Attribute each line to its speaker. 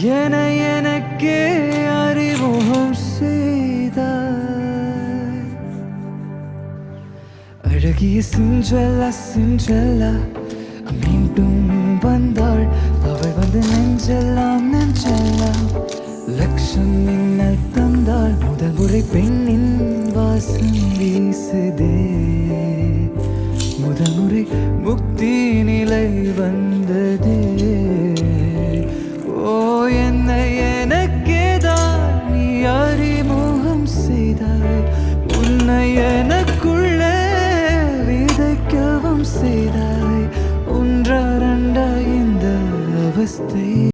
Speaker 1: என எனக்கே அறிமுகம் செய்தாய். அழகிய சின்றல்லா சின்றல்லா மீண்டும் வந்தாள். அவள் வந்து நெஞ்செல்லாம் நெஞ்செல்லாம் லட்சம் மின்னல் தந்தாள். முதல் முறை பெண்ணின் வாசம் வீசுதே. முதல் முறை முக்தி நிலை வந்ததே.